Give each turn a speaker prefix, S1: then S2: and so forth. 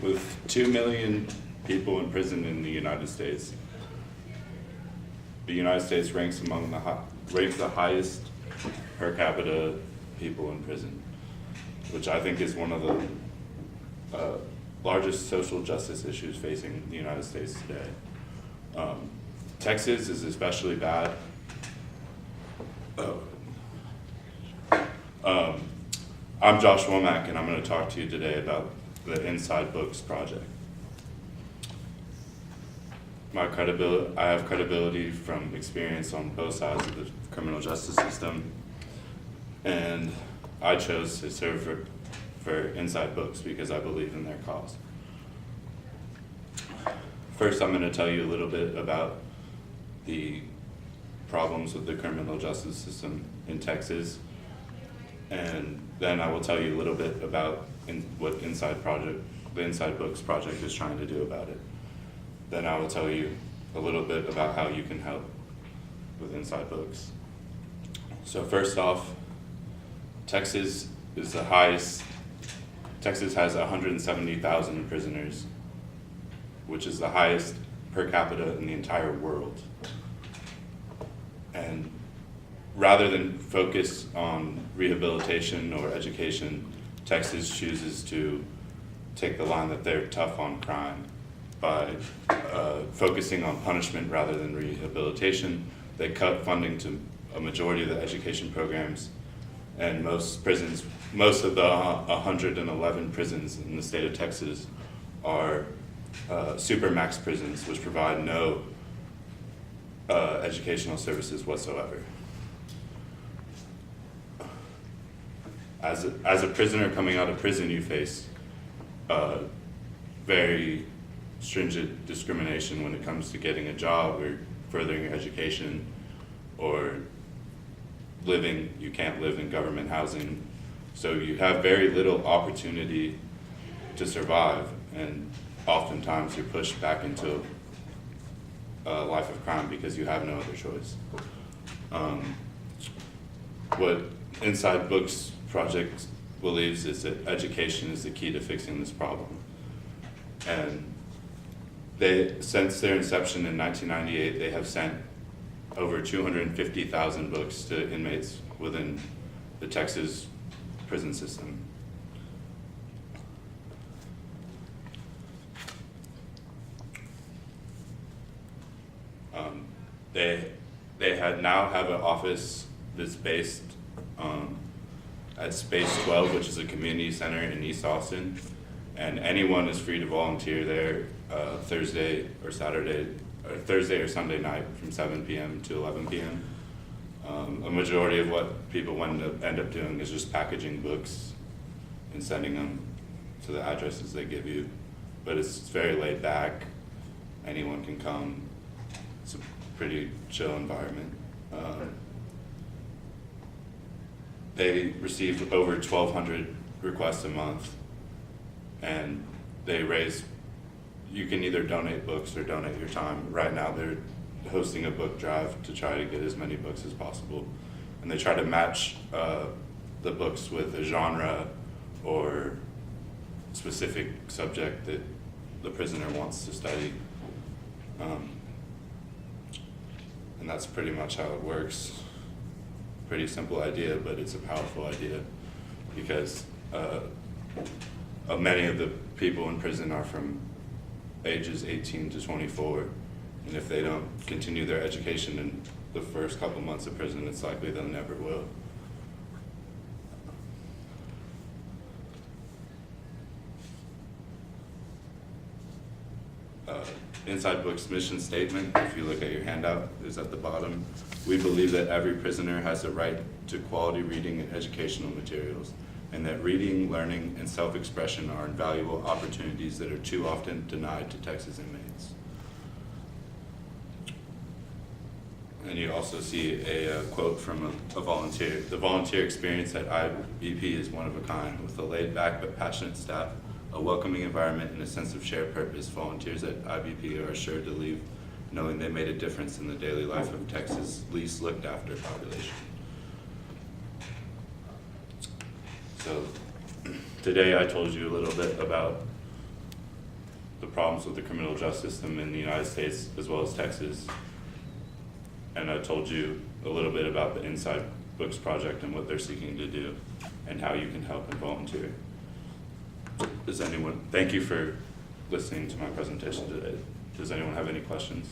S1: With 2 million people in prison in the United States, the United States ranks the highest per capita people in prison, which I think is one of the largest social justice issues facing the United States today. Texas is especially bad. I'm Josh Womack, and I'm going to talk to you today about the Inside Books project. I have credibility from experience on both sides of the criminal justice system, and I chose to serve for Inside Books because I believe in their cause. First, I'm going to tell you a little bit about the problems with the criminal justice system in Texas, and then I will tell you a little bit about what the Inside Books project is trying to do about it. Then I will tell you a little bit about how you can help with Inside Books. So first off, Texas has 170,000 prisoners, which is the highest per capita in the entire world. And rather than focus on rehabilitation or education, Texas chooses to take the line that they're tough on crime by focusing on punishment rather than rehabilitation. They cut funding to a majority of the education programs, and most of the 111 prisons in the state of Texas are supermax prisons, which provide no educational services whatsoever. As a prisoner coming out of prison, you face very stringent discrimination when it comes to getting a job or furthering your education, or you can't live in government housing. So you have very little opportunity to survive, and oftentimes you're pushed back into a life of crime because you have no other choice. What Inside Books Project believes is that education is the key to fixing this problem. And since their inception in 1998, they have sent over 250,000 books to inmates within the Texas prison system. They now have an office that's based at Space 12, which is a community center in East Austin, and anyone is free to volunteer there Thursday or Sunday night from 7 p.m. to 11 p.m. A majority of what people end up doing is just packaging books and sending them to the addresses they give you, but it's very laid back. Anyone can come. It's a pretty chill environment. They receive over 1,200 requests a month, and you can either donate books or donate your time. Right now they're hosting a book drive to try to get as many books as possible, and they try to match the books with a genre or specific subject that the prisoner wants to study. And that's pretty much how it works. Pretty simple idea, but it's a powerful idea because many of the people in prison are from ages 18 to 24, and if they don't continue their education in the first couple months of prison, it's likely they never will. Inside Books' mission statement, if you look at your handout, is at the bottom. We believe that every prisoner has a right to quality reading and educational materials, and that reading, learning, and self-expression are invaluable opportunities that are too often denied to Texas inmates. And you also see a quote from a volunteer. The volunteer experience at IBP is one of a kind, with a laid-back but passionate staff, a welcoming environment, and a sense of shared purpose. Volunteers at IBP are assured to leave knowing they made a difference in the daily life of Texas' least looked after population. So today I told you a little bit about the problems with the criminal justice system in the United States as well as Texas. And I told you a little bit about the Inside Books Project and what they're seeking to do and how you can help and volunteer. Thank you for listening to my presentation today. Does anyone have any questions?